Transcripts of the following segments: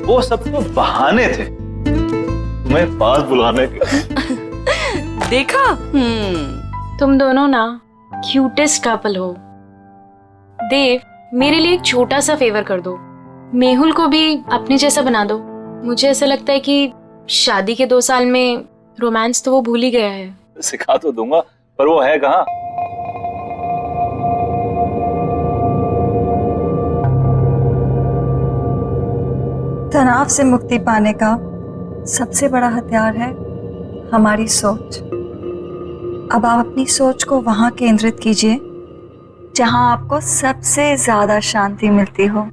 वो सब तो बहाने थे तुम्हें पास बुलाने के। देखा? तुम दोनों ना क्यूटेस्ट कपल हो। देव, मेरे लिए एक छोटा सा फेवर कर दो, मेहुल को भी अपने जैसा बना दो। मुझे ऐसा लगता है कि शादी के 2 साल में रोमांस तो वो भूल ही गया है। सिखा तो दूंगा पर वो है कहाँ। तनाव से मुक्ति पाने का सबसे बड़ा हथियार है हमारी सोच। अब आप अपनी सोच को वहां केंद्रित कीजिए जहां आपको सबसे ज्यादा शांति मिलती हो।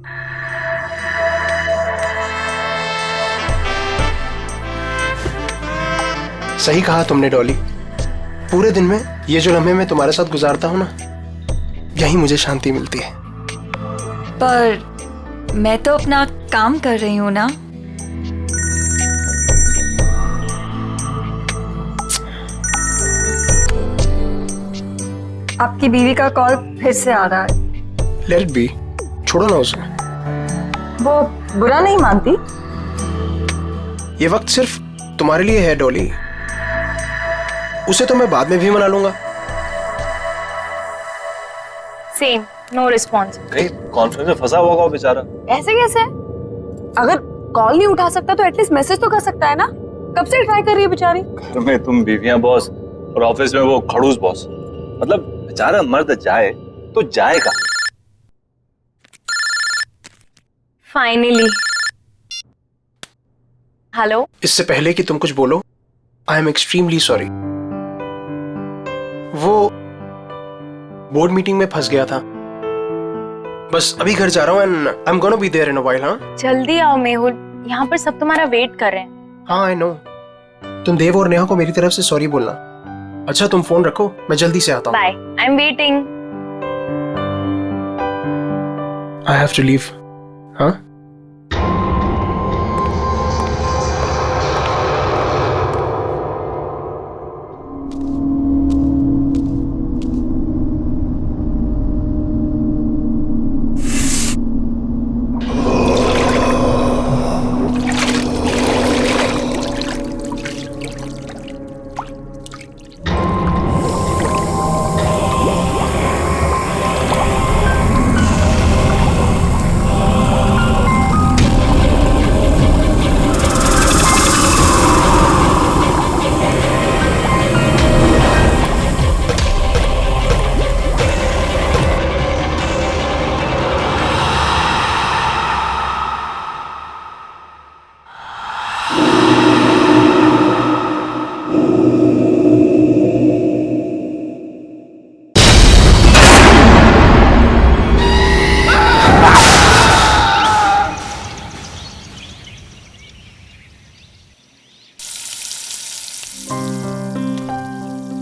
सही कहा तुमने डॉली। पूरे दिन में ये जो लम्हे मैं तुम्हारे साथ गुजारता हूँ ना, यही मुझे शांति मिलती है। पर मैं तो अपना काम कर रही हूँ ना। आपकी बीवी का कॉल फिर से आ रहा है। लेट इट बी, छोड़ो ना उसे। वो बुरा नहीं मानती। ये वक्त सिर्फ तुम्हारे लिए है डॉली, उसे तो मैं बाद में भी मना लूंगा। Same, no response. कहीं कॉन्फ्रेंस में फंसा होगा वो बेचारा। ऐसे कैसे? अगर कॉल नहीं उठा सकता तो एटलीस्ट मैसेज तो कर सकता है ना। कब से ट्राई कर रही है बेचारी। घर में तुम बीवियां बॉस और ऑफिस में वो खड़ूस बॉस। मतलब बेचारा मर्द जाए तो जाएगा। फाइनली। हेलो। इससे पहले कि तुम कुछ बोलो, आई एम एक्सट्रीमली सॉरी। वो बोर्ड मीटिंग में फंस गया था। बस अभी घर जा रहा हूँ and I am gonna be there in a while. हाँ जल्दी आओ मेहुल, यहाँ पर सब तुम्हारा वेट कर रहे हैं। हाँ आई नो। तुम देव और नेहा को मेरी तरफ से सॉरी बोलना। अच्छा तुम फोन रखो, मैं जल्दी से आता हूँ। Bye, I am waiting. I have to leave. हाँ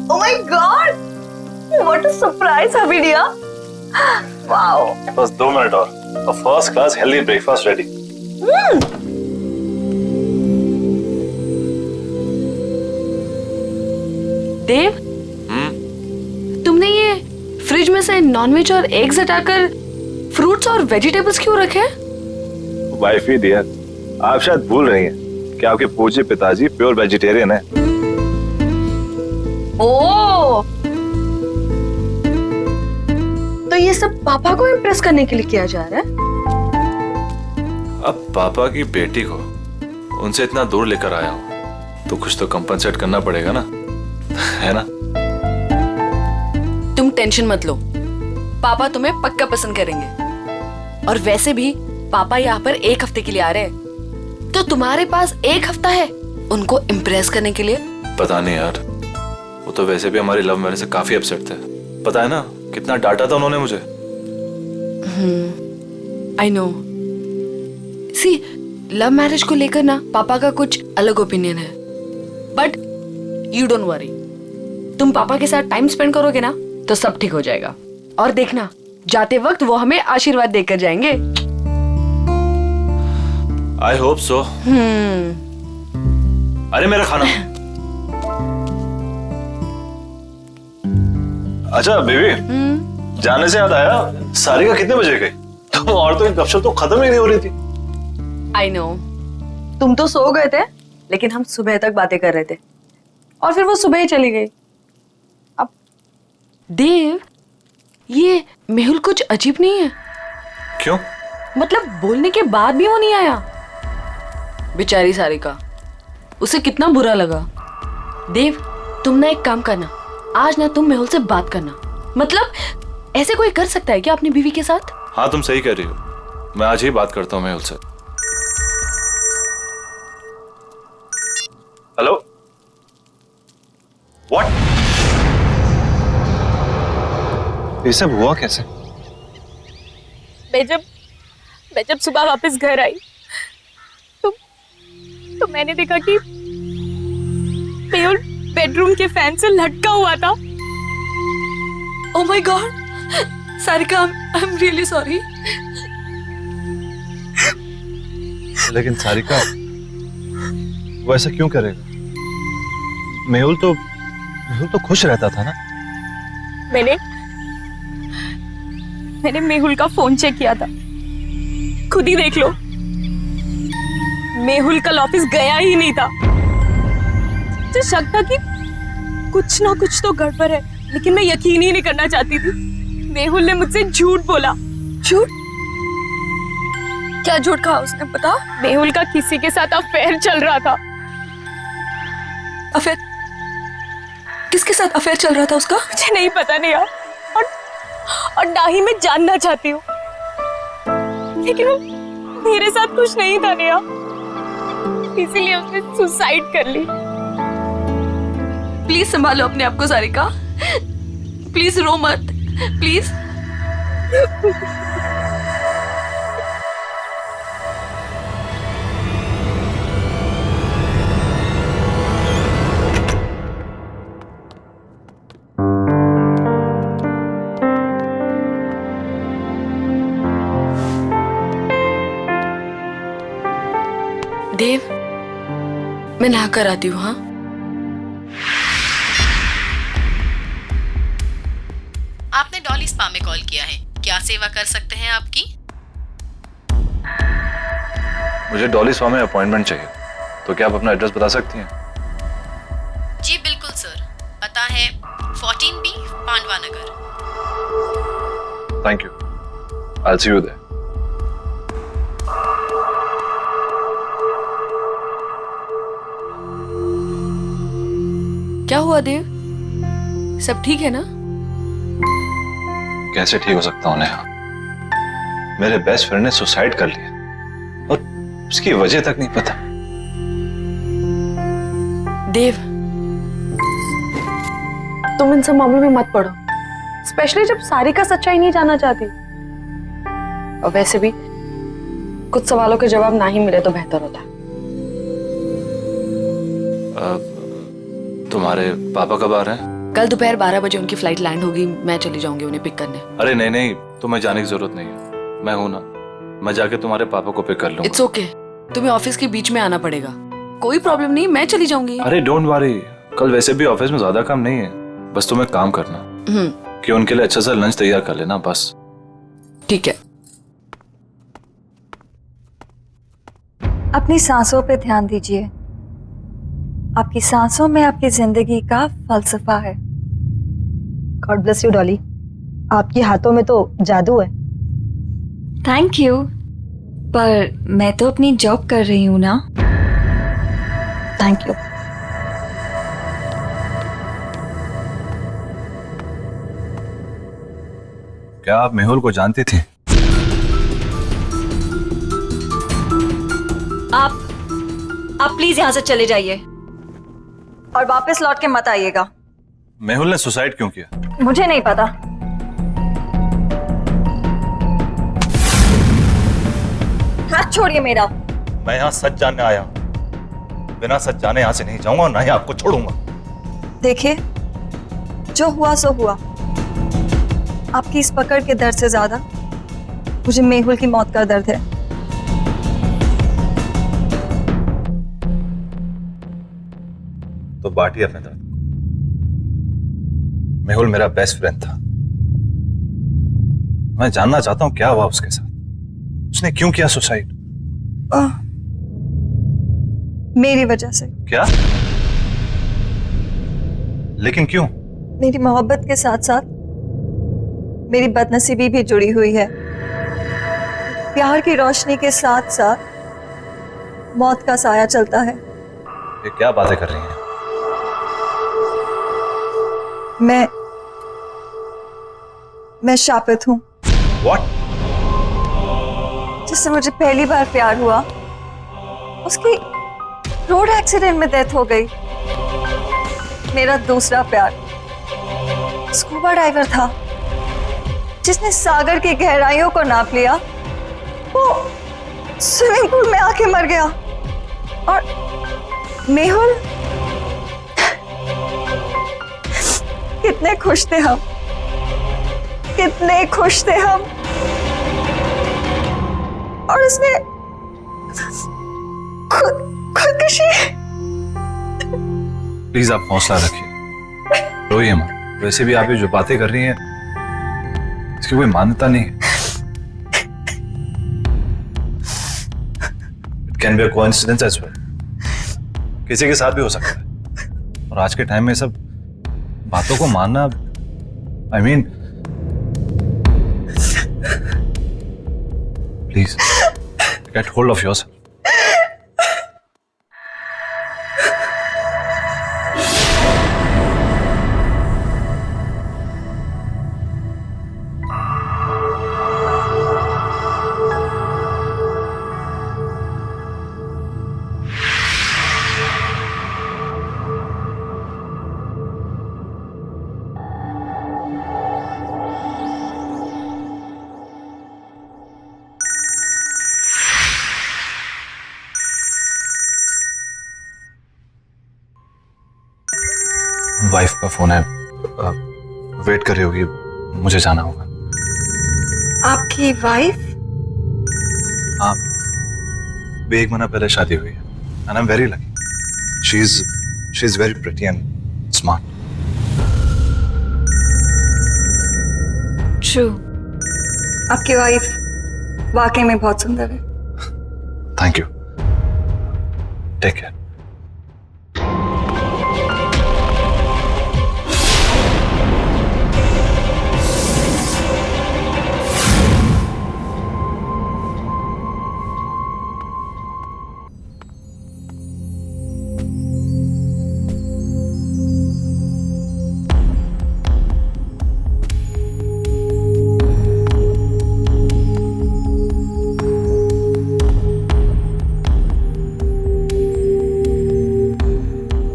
Oh my God! What a surprise, Habidia! Wow! बस 2 मिनट और first class healthy breakfast ready. Dev, तुमने ये फ्रिज में से नॉनवेज और एग्स हटाकर फ्रूट्स और वेजिटेबल्स क्यों रखे हैं? वाइफ ही डियर, आप शायद भूल रही हैं कि आपके पूज्य पिताजी प्योर वेजिटेरियन है। ओह, तो ये सब पापा को इम्प्रेस करने के लिए किया जा रहा है? अब पापा की बेटी को उनसे इतना दूर लेकर आया हूँ तो कुछ तो कंपनसेट करना पड़ेगा ना, है ना? तुम टेंशन मत लो, पापा तुम्हें पक्का पसंद करेंगे। और वैसे भी पापा यहाँ पर 1 हफ्ते के लिए आ रहे हैं, तो तुम्हारे पास 1 हफ्ता है उनको इम्प्रेस करने के लिए। पता नहीं यार, वो तो वैसे भी हमारी लव मैरिज से काफी अपसेट थे। पता है ना कितना डांटा था उन्होंने मुझे। I know. See, love marriage को लेकर ना पापा का कुछ अलग ओपिनियन है, बट यू डोंट वरी। तुम पापा के साथ टाइम स्पेंड करोगे ना तो सब ठीक हो जाएगा। और देखना, जाते वक्त वो हमें आशीर्वाद देकर जाएंगे। I hope so. अरे मेरा खाना। अच्छा बेबी, जाने से याद आया, सारिका कितने बजे गई? और तो गपशप तो खत्म ही नहीं हो रही थी। आई नो, तुम तो सो गए थे, लेकिन हम सुबह तक बातें कर रहे थे और फिर वो सुबह ही चली गई। अब देव, ये मेहुल कुछ अजीब नहीं है? क्यों? मतलब बोलने के बाद भी वो नहीं आया। बेचारी सारिका, उसे कितना बुरा लगा। देव, तुम ना एक काम करना, आज ना तुम मेहुल से बात करना। मतलब ऐसे कोई कर सकता है क्या अपनी बीवी के साथ? हाँ, तुम सही कह रही हो, मैं आज ही बात करता हूँ मेहुल से। Hello, what? ये सब हुआ कैसे? मैं जब सुबह वापस घर आई तो मैंने देखा कि मेहुल बेडरूम के फैन से लटका हुआ था। Oh my God, Sarika, I am really sorry. लेकिन सारिका, वो ऐसा क्यों करेगा? मेहुल तो खुश रहता था ना। मैंने मेहुल का फोन चेक किया था, खुद ही देख लो। मेहुल कल ऑफिस गया ही नहीं था। मुझे शक था कि कुछ ना कुछ तो गड़बड़ है, लेकिन मैं यकीन ही नहीं करना चाहती थी। मेहुल ने मुझसे झूठ बोला। झूठ? क्या झूठ कहा उसने, बता। मेहुल का किसी के साथ अफेयर चल रहा था। अफेयर? किसके साथ अफेयर चल रहा था उसका? मुझे नहीं पता नहीं यार, और ना ही मैं जानना चाहती हूँ, लेकिन वो मेरे साथ कुछ नहीं था नेहा, इसीलिए उसने सुसाइड कर ली। प्लीज संभालो अपने आप को सारिका, प्लीज रो मत, प्लीज। देव, मैं नहा कर आती हूँ। हाँ, आपने डॉली स्पा में कॉल किया है, क्या सेवा कर सकते हैं आपकी? मुझे डॉली स्पा में अपॉइंटमेंट चाहिए, तो क्या आप अपना एड्रेस बता सकती हैं? जी बिल्कुल सर, पता है 14B Pandava Nagar. Thank you, I will see you there. क्या हुआ देव, सब ठीक है ना? कैसे ठीक हो सकता हूँ नेहा? मेरे बेस्ट फ्रेंड ने सुसाइड कर लिया और उसकी वजह तक नहीं पता। देव, तुम इन सब मामलों में मत पड़ो, स्पेशली जब सारिका सच्चाई नहीं जानना चाहती। और वैसे भी कुछ सवालों के जवाब ना ही मिले तो बेहतर होता है। तुम्हारे पापा कब आ रहे हैं? कल दोपहर 12 बजे उनकी फ्लाइट लैंड होगी, मैं चली जाऊंगी उन्हें पिक करने। अरे नहीं नहीं, तुम्हें जाने की जरूरत नहीं है, मैं हूं ना, मैं जाके तुम्हारे पापा को पिक कर लूंगा। इट्स ओके, तुम्हें ऑफिस के बीच में आना पड़ेगा, कोई प्रॉब्लम नहीं, मैं चली जाऊंगी। अरे डोंट वरी, कल वैसे भी ऑफिस में ज्यादा काम नहीं है, बस तुम्हें काम करना कि उनके लिए अच्छा सा लंच तैयार कर लेना, बस। ठीक है। अपनी सांसों पे ध्यान दीजिए, आपकी सांसों में आपकी जिंदगी का फलसफा है। गॉड ब्लेस यू डॉली, आपके हाथों में तो जादू है। थैंक यू, पर मैं तो अपनी जॉब कर रही हूँ ना। Thank you. क्या आप मेहुल को जानती थी? आप प्लीज यहाँ से चले जाइए और वापस लौट के मत आइएगा। मेहुल ने सुसाइड क्यों किया? मुझे नहीं पता। हाथ छोड़िए मेरा। मैं यहाँ सच जानने आया हूँ, बिना सच जाने यहाँ से नहीं जाऊंगा और ना ही आपको छोड़ूंगा। देखिए, जो हुआ सो हुआ। आपकी इस पकड़ के दर्द से ज्यादा मुझे मेहुल की मौत का दर्द है। तो बांटिए अपने दर्द। मेहुल मेरा बेस्ट फ्रेंड था, मैं जानना चाहता हूं क्या हुआ उसके साथ, उसने क्यों किया सुसाइड? मेरी वजह से। क्या? लेकिन क्यों? मेरी मोहब्बत के साथ साथ मेरी बदनसीबी भी जुड़ी हुई है। प्यार की रोशनी के साथ साथ मौत का साया चलता है। ये क्या बातें कर रही हैं? मैं शापित हूं। What? जिससे मुझे पहली बार प्यार हुआ, उसकी रोड एक्सीडेंट में डेथ हो गई। मेरा दूसरा प्यार स्कूबा डाइवर था, जिसने सागर की गहराइयों को नाप लिया। वो स्विमिंग पूल में आके मर गया। और मेहुल, कितने खुश थे हम, कितने खुश थे हम। और उसने खुदकुशी। प्लीज आप हौसला रखिए, रोइए मत। वैसे भी आप ये जो बातें कर रही हैं इसकी कोई मान्यता नहीं है। It can be a coincidence as well, किसी के साथ भी हो सकता है। और आज के टाइम में सब बातों को मानना, I mean, please get hold of yourself. Wife का फोन है, वेट कर रही होगी, मुझे जाना होगा। आपकी वाइफ? हाँ, भी 1 महीना पहले शादी हुई है। And I am very lucky. She is very pretty and smart. True, आपकी वाइफ वाकई में बहुत सुंदर है। Thank you, take care.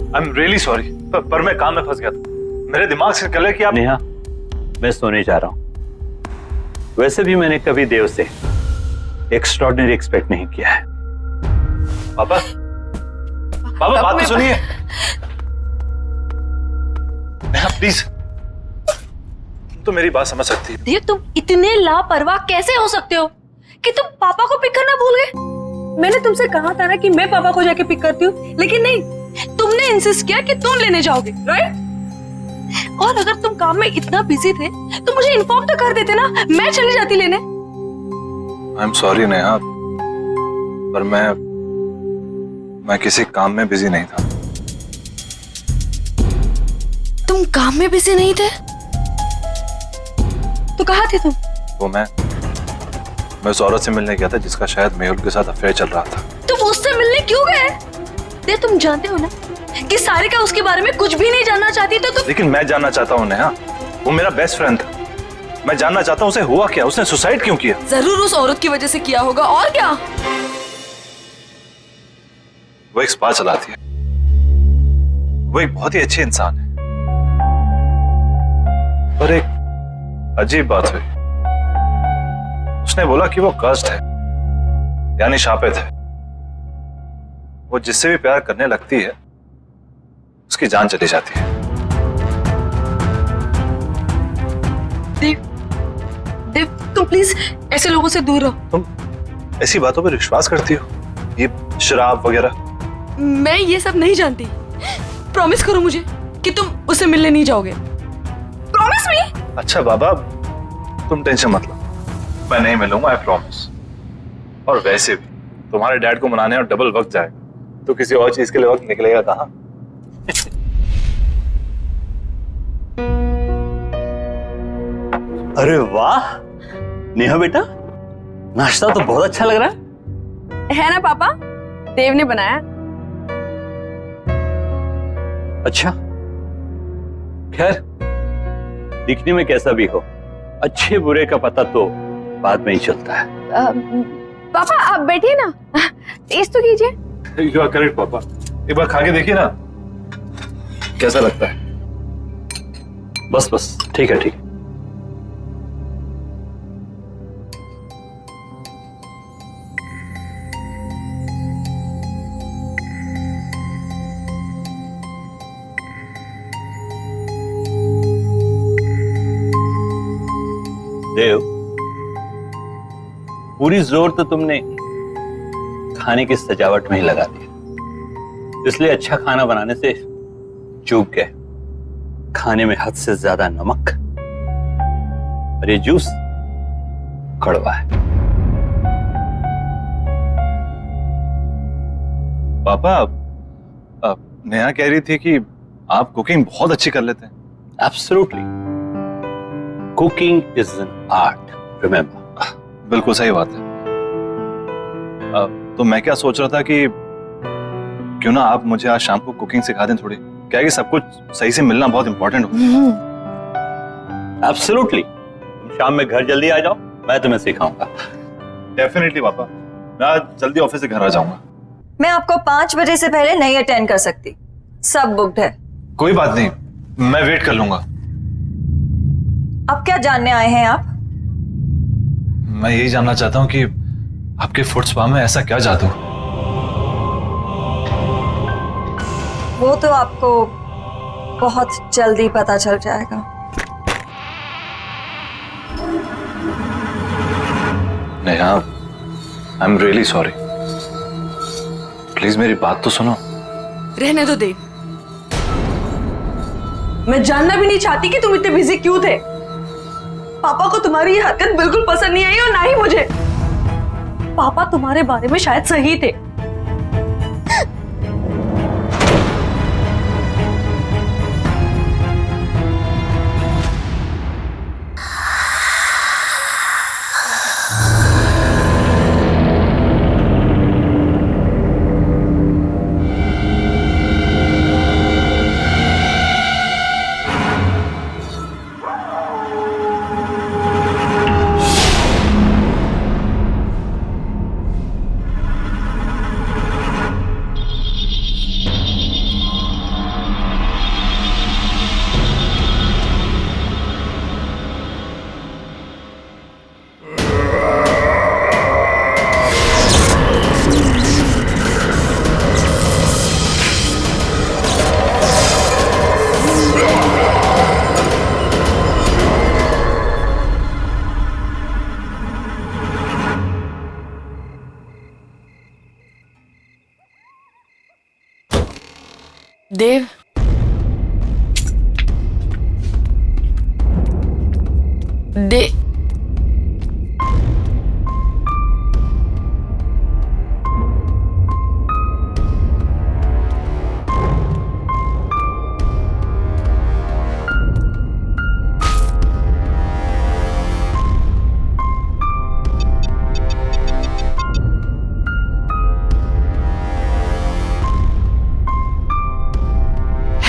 I am really sorry, पर मैं काम में फंस गया था। मेरे दिमाग से निकल कि आप। नेहा, मैं सोने जा रहा हूं। वैसे भी मैंने कभी देव से एक्स्ट्रॉर्डिनरी एक्सपेक्ट नहीं किया है। पापा, पापा बात तो सुनिए। नेहा प्लीज, तुम तो मेरी बात समझ सकती है। देव, तुम इतने लापरवाह कैसे हो सकते हो कि तुम पापा को पिक करना भूल गए? मैंने तुमसे कहा था ना कि मैं पापा को जाके पिक करती हूँ, लेकिन नहीं, तुमने इंसिस्ट किया कि तुम लेने जाओगे, राइट? और अगर तुम काम में इतना बिजी थे तो मुझे इन्फॉर्म तो कर देते ना, मैं चली जाती लेने। आई एम सॉरी नेहा, पर मैं किसी काम में बिजी नहीं था। तुम काम में बिजी नहीं थे तो कहाँ थे तुम? वो मैं उस औरत से मिलने गया था जिसका शायद मेहुल के साथ अफेयर चल रहा था। तुम उससे मिलने क्यों गए? देव, तुम जानते हो ना कि सारिका उसके बारे में कुछ भी नहीं जानना चाहती, तो तुम। लेकिन मैं जानना चाहता हूँ नेहा, वो मेरा बेस्ट फ्रेंड था। मैं जानना चाहता हूँ उसे हुआ क्या, उसने सुसाइड क्यों किया? जरूर उस औरत की वजह से किया होगा, और क्या? वो एक स्पा चलाती है, वो एक बहुत ही अच्छी इंसान है। पर एक अजीब बात हुई, उसने बोला कि वो कर्स्ड है, यानी शापित है। वो जिससे भी प्यार करने लगती है उसकी जान चली जाती है। देव, तुम प्लीज ऐसे लोगों से दूर रहो। तुम ऐसी बातों पर विश्वास करती हो, ये शराब वगैरह? मैं ये सब नहीं जानती। प्रॉमिस करो मुझे कि तुम उससे मिलने नहीं जाओगे। Promise me. अच्छा बाबा, तुम टेंशन मत लो, मैं नहीं मिलूंगा, आई प्रॉमिस। और वैसे भी तुम्हारे डैड को मनाने और डबल वक्त जाएगा, तो किसी और चीज के लिए वक्त निकलेगा कहाँ? अरे वाह नेहा बेटा, नाश्ता तो बहुत अच्छा लग रहा है ना पापा, देव ने बनाया। अच्छा खैर, दिखने में कैसा भी हो, अच्छे बुरे का पता तो बाद में ही चलता है। पापा आप बैठिए ना, टेस्ट तो कीजिए। यू आर करेक्ट पापा, एक बार खा के देखिए ना कैसा लगता है। बस बस ठीक है ठीक है। देव, पूरी जोर तो तुमने खाने की सजावट में ही लगा दिया, इसलिए अच्छा खाना बनाने से चूक गए। खाने में हद से ज्यादा नमक और ये जूस कड़वा है। पापा नेहा कह रही थी कि आप कुकिंग बहुत अच्छी कर लेते हैं। Absolutely, cooking is an art, remember. बिल्कुल सही बात है। तो मैं क्या सोच रहा था कि क्यों ना आप मुझे आज शाम को कुकिंग सिखा दें थोड़ी, क्या है कि सब कुछ सही से मिलना बहुत इंपॉर्टेंट होता है। एब्सोल्युटली, तुम शाम में घर जल्दी आ जाओ, मैं तुम्हें सिखाऊंगा। डेफिनेटली पापा, मैं आज जल्दी ऑफिस से घर आ जाऊंगा। मैं आपको 5 बजे से पहले नहीं अटेंड कर सकती, सब बुक्ड है। कोई बात नहीं, मैं वेट कर लूंगा। अब क्या जानने आए हैं आप? मैं यही जानना चाहता हूँ कि आपके फुट स्पा में ऐसा क्या जादू? वो तो आपको बहुत जल्दी पता चल जाएगा। नेहा, आई एम रियली सॉरी, प्लीज मेरी बात तो सुनो। रहने दो देव, मैं जानना भी नहीं चाहती कि तुम इतने बिजी क्यों थे। पापा को तुम्हारी ये हरकत बिल्कुल पसंद नहीं आई और ना ही मुझे। पापा तुम्हारे बारे में शायद सही थे। देव,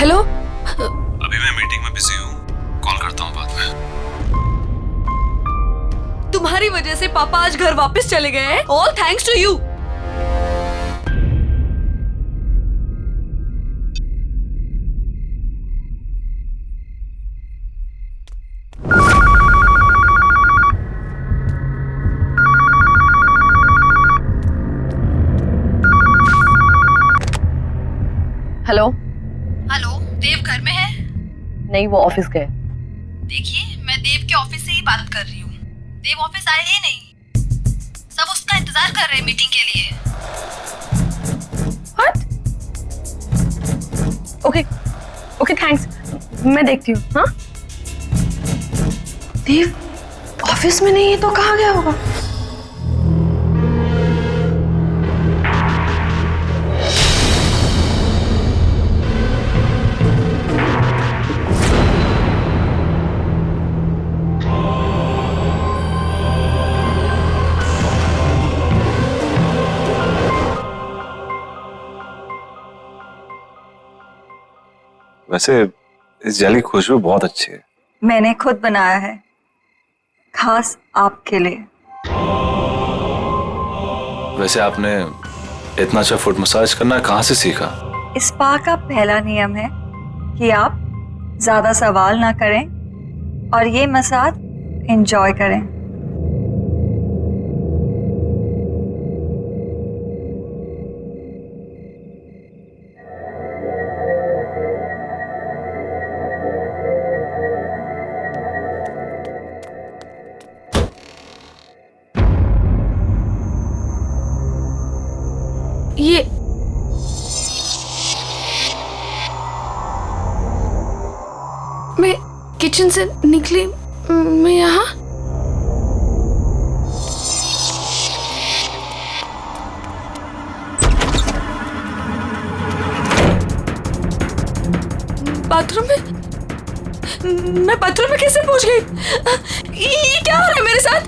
हेलो। अभी मैं मीटिंग में बिजी हूँ, कॉल करता हूँ बाद में। तुम्हारी वजह से पापा आज घर वापस चले गए हैं। All thanks to you. Hello. Hello, Dev घर में है? नहीं, वो ऑफिस गए। देखिए, मैं देव के ऑफिस से ही बात कर रही हूँ। देव ऑफिस आए ही नहीं, सब उसका इंतजार कर रहे हैं मीटिंग के लिए। What? ओके ओके थैंक्स, मैं देखती हूँ। हाँ, देव ऑफिस में नहीं है तो कहाँ गया होगा? वैसे इस जेल की खुशबू बहुत अच्छी है। मैंने खुद बनाया है, खास आपके लिए। वैसे आपने इतना अच्छा फुट मसाज करना कहाँ से सीखा? इस स्पा का पहला नियम है कि आप ज्यादा सवाल ना करें और ये मसाज एंजॉय करें। ये मैं किचन से निकली, मैं यहाँ बाथरूम में, मैं बाथरूम में कैसे पहुंच गई? ये क्या हो रहा है मेरे साथ?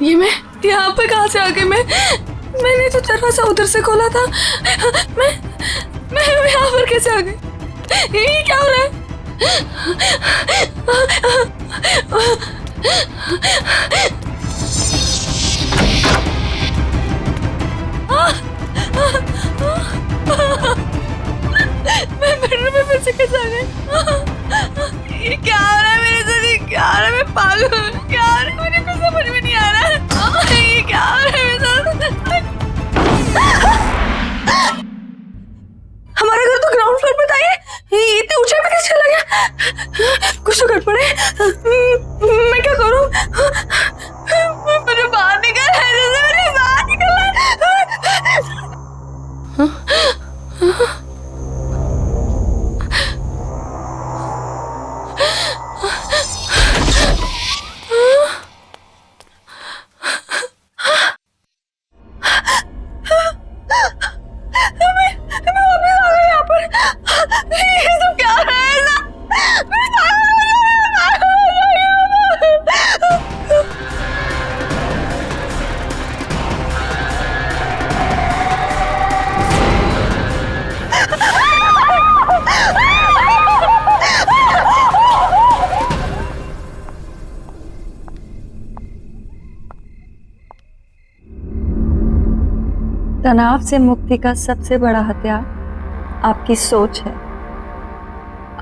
ये मैं यहाँ पे कहाँ से आ गई? मैंने तो दरवाजा उधर से खोला था। मैं यहाँ पर कैसे आ गई? ये क्या हो रहा है? मैं बेडरूम में फिर से कैसे आ गई? ये क्या हो रहा है मेरे साथ? ये क्या हो रहा है? मैं पागल हूँ। क्या हो रहा है? मुझे कुछ समझ में नहीं आ रहा है। ये क्या हो रहा है मेरे साथ? हमारा घर तो ग्राउंड फ्लोर पे था। ये इतने ऊंचाई पे कैसे चला गया? कुछ तो गड़बड़ है। मैं क्या करूँ? मुझे बाहर निकलना है, मुझे बाहर निकलना है। तनाव से मुक्ति का सबसे बड़ा हथियार आपकी सोच है।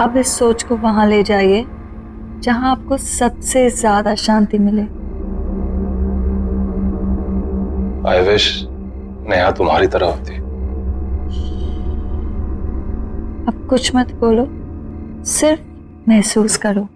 अब इस सोच को वहां ले जाइए जहां आपको सबसे ज्यादा शांति मिले। आई विश नेहा तुम्हारी तरह होती। अब कुछ मत बोलो, सिर्फ महसूस करो।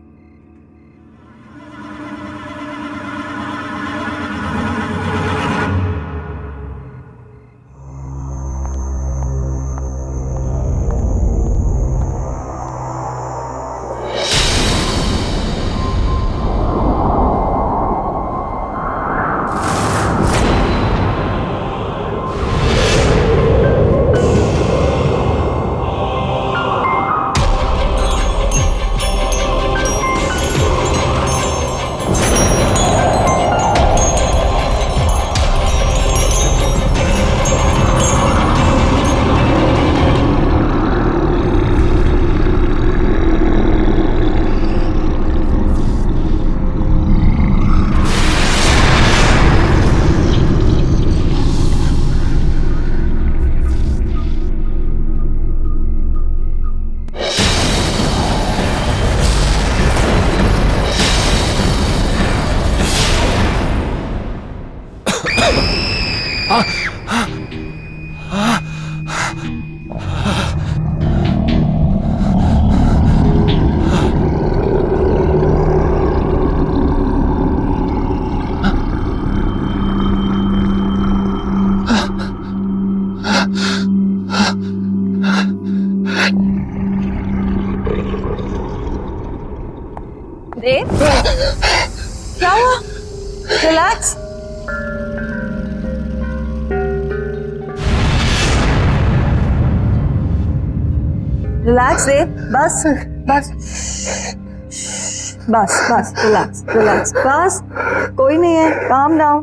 देव, क्या हुआ? रिलैक्स। रिलैक्स देव, बस बस। बस बस, रिलैक्स रिलैक्स, बस कोई नहीं है, काम डाउन।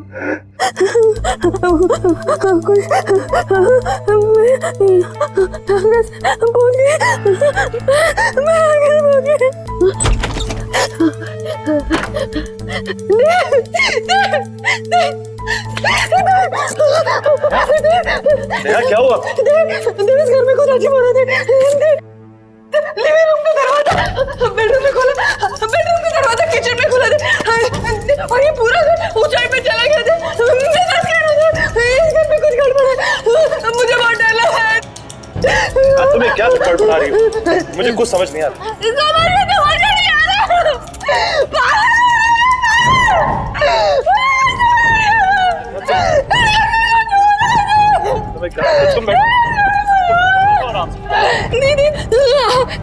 नेहा क्या हुआ? इस घर में कुछ अजीब हो रहा है। लिविंग रूम का दरवाजा बेडरूम में खोला, बेडरूम का दरवाजा किचन में खोला था, और ये पूरा घर ऊंचाई पे चला गया था। इस घर में कुछ गड़बड़ है, मुझे बहुत डर लग रहा है। तुम्हें क्या गड़बड़ा रही हो? मुझे कुछ समझ नहीं आ रहा। समझ में तो मजा नहीं आ रहा। तुम्हें क्या? तुम बैठो आराम से। नहीं,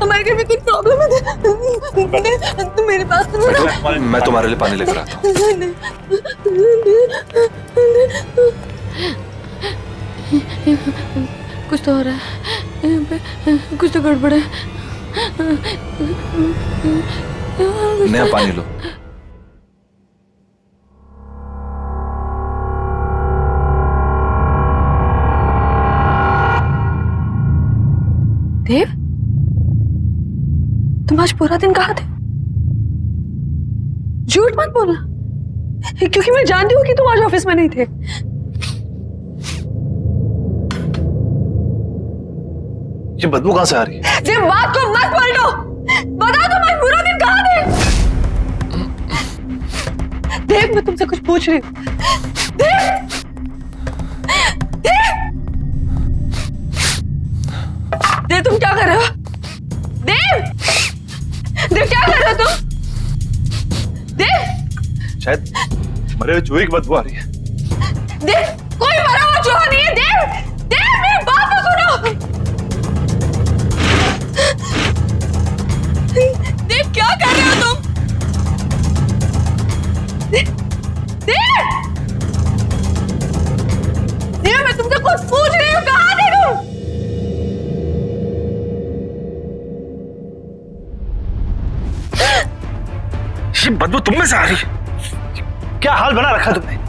हमारे घर में कुछ प्रॉब्लम है, तुम मेरे पास मैं तुम्हारे लिए पानी लेकर आता हूँ। कुछ तो हो रहा है यहाँ पे, कुछ तो गड़बड़ है। नेहा पानी लो। देव, तुम आज पूरा दिन कहाँ थे? झूठ मत बोलना, क्योंकि मैं जानती हूँ कि तुम आज ऑफिस में नहीं थे। ये बदबू कहाँ से आ रही है? देव, बात को मत पलटो, बताओ तुम आज पूरा दिन कहाँ थे? देव, मैं तुमसे कुछ पूछ रही हूँ। देव, देव, तुम क्या कर रहे हो? देव, देव क्या कर रहे हो तुम? देव, शायद मरे हुए चूहे की बदबू आ रही है। देव, कोई मरा हुआ चूहा नहीं है। देव, देव, मेरी बात तो सुनो। देव, क्या कर रहे हो तुम? देव, देव, मैं तुमसे कुछ पूछ रही हूँ, कहाँ थे तुम? ये बदबू तुम में से आ रही है? क्या हाल बना रखा तुमने?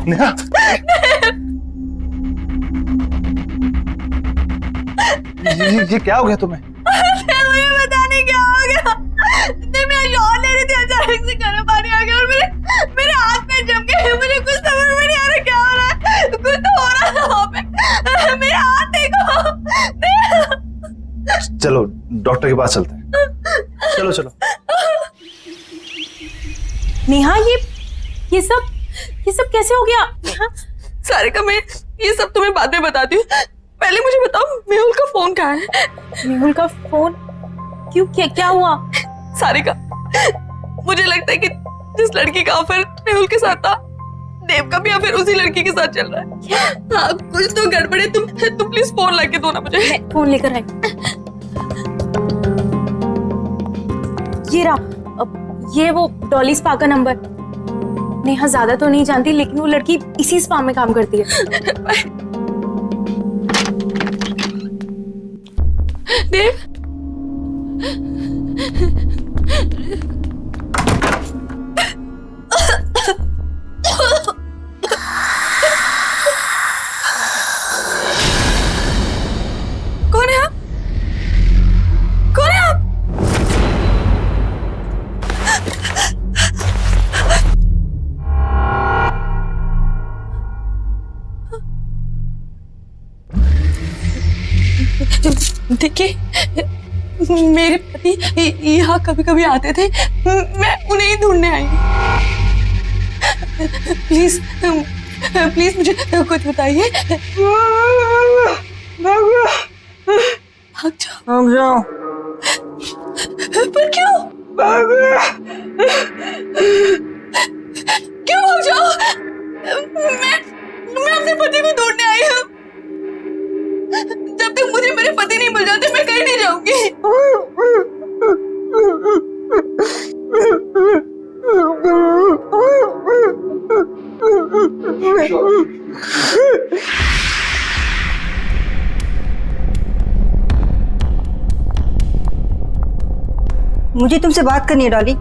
नेहा, ये क्या हो गया तुम्हें? मुझे पता नहीं क्या हो गया। मैं शॉट ले रही थी, अचानक से गर्म पानी आ गया और मेरे हाथ में जम गए। मुझे कुछ समझ में नहीं आ रहा क्या हो रहा है। कुछ तो हो रहा था वहाँ पे। मेरे हाथ देखो। चलो डॉक्टर के पास चलते हैं। चलो चलो। नेहा, ये सब कैसे हो गया? सारिका, मैं ये सब तुम्हें बाद में बताती हूँ, पहले मुझे बताओ मेहुल का फोन कहाँ है? मेहुल का फोन? क्यों, क्या हुआ? सारिका, मुझे लगता है कि जिस लड़की का अफेयर मेहुल के साथ था, देव का भी अफेयर उसी लड़की के साथ चल रहा है। हाँ, कुछ तो गड़बड़ है। तुम प्लीज फोन लाके दो ना मुझे। मैं फोन लेकर आई। ये रहा, ये वो डॉली स्पा का नंबर। नेहा ज्यादा तो नहीं जानती, लेकिन वो लड़की इसी स्पा में काम करती है। देव, देखिए, मेरे पति यहाँ कभी कभी आते थे, मैं उन्हें ही ढूंढने आई हूँ। प्लीज प्लीज मुझे कुछ बताइए। भाग जाओ। पर क्यों? क्यों भाग जाओ? मैं अपने पति को ढूंढने आई हूँ। जब तक मुझे मेरे पति नहीं मिल जाते मैं कहीं नहीं जाऊंगी। मुझे तुमसे बात करनी है डॉली।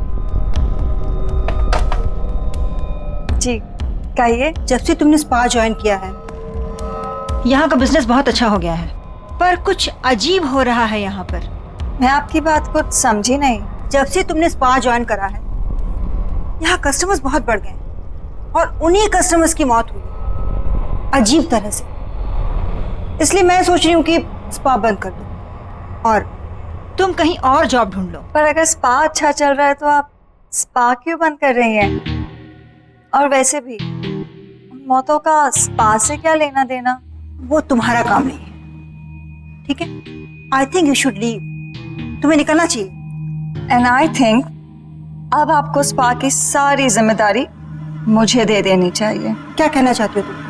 जी कहिए। जब से तुमने स्पा ज्वाइन किया है, यहाँ का बिजनेस बहुत अच्छा हो गया है, पर कुछ अजीब हो रहा है यहाँ पर। मैं आपकी बात को समझी नहीं। जब से तुमने स्पा ज्वाइन करा है, यहाँ कस्टमर्स बहुत बढ़ गए और उन्हीं कस्टमर्स की मौत हुई अजीब तरह से। इसलिए मैं सोच रही हूँ कि स्पा बंद कर दो और तुम कहीं और जॉब ढूंढ लो। पर अगर स्पा अच्छा चल रहा है तो आप स्पा क्यों बंद कर रही हैं? और वैसे भी मौतों का स्पा से क्या लेना देना? वो तुम्हारा काम नहीं है, ठीक है? I think you should leave. तुम्हें निकलना चाहिए। एंड आई थिंक अब आपको स्पा की सारी जिम्मेदारी मुझे दे देनी चाहिए। क्या कहना चाहती हो तुम?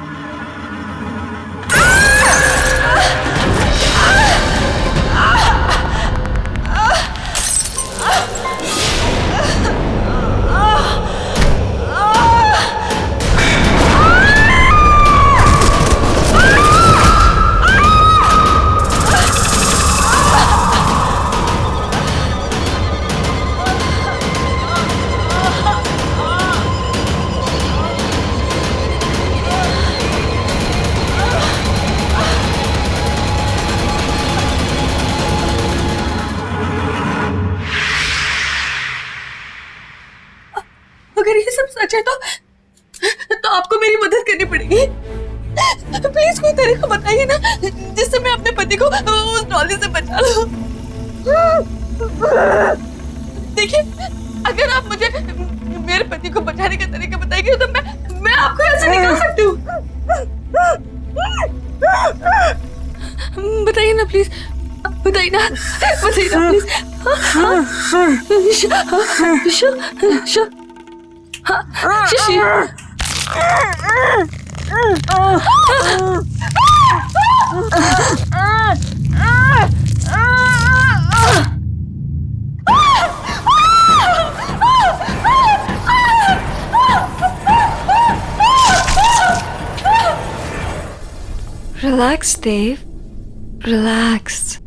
अगर ये सब सच है तो आपको मेरी मदद करनी पड़ेगी। प्लीज कोई तरीका बताइए ना जिससे मैं अपने पति को उस डॉली से बचा लूं। देखिए, अगर आप मुझे मेरे पति को बचाने का तरीका बताएंगे तो मैं आपको ऐसे निकाल सकती हूँ। बताइए ना प्लीज, बताइए ना प्लीज। शिशी। Relax Dev, relax.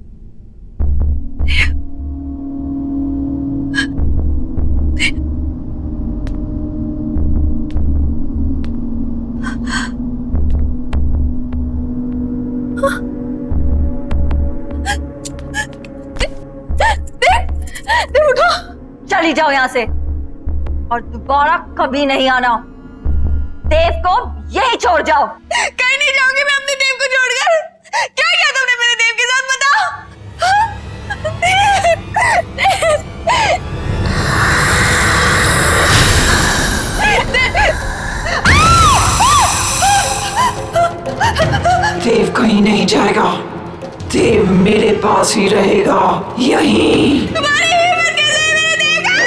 चली जाओ यहाँ से और दोबारा कभी नहीं आना। देव को यही छोड़ जाओ। कहीं नहीं जाऊंगी मैं अपने देव को छोड़कर। क्या किया तुमने मेरे देव के साथ, बताओ। देव कहीं नहीं जाएगा। देव मेरे पास ही रहेगा, यहीं। तुम्हारी हिम्मत कैसे है मेरे देव का?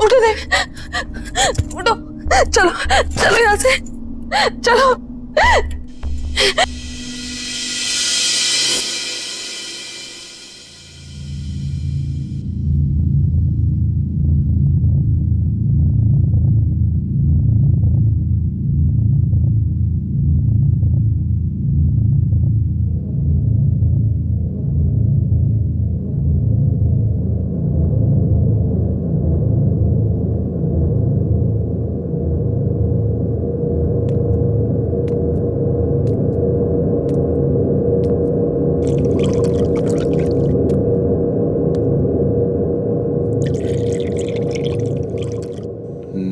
उठो दे, उठो, चलो चलो यहाँ से, चलो।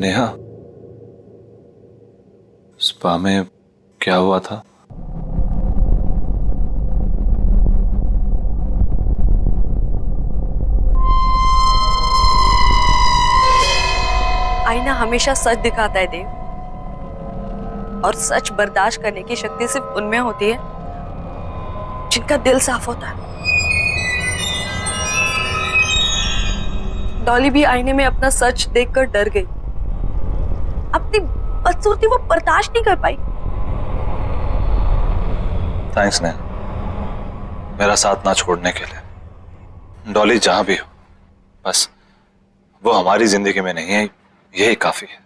नेहा, स्पा में क्या हुआ था? आईना हमेशा सच दिखाता है देव, और सच बर्दाश्त करने की शक्ति सिर्फ उनमें होती है जिनका दिल साफ होता है। डॉली भी आईने में अपना सच देखकर डर गई। अपनी बदसूरती वो बर्दाश्त नहीं कर पाई। थैंक्स नेहा, मेरा साथ ना छोड़ने के लिए। डॉली जहां भी हो, बस वो हमारी जिंदगी में नहीं है, यही काफी है।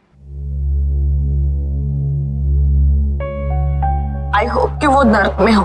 आई होप कि वो नर्क में हो।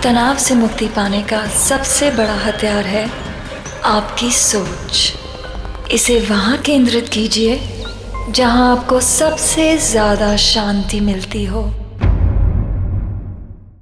तनाव से मुक्ति पाने का सबसे बड़ा हथियार है आपकी सोच। इसे वहाँ केंद्रित कीजिए जहाँ आपको सबसे ज्यादा शांति मिलती हो।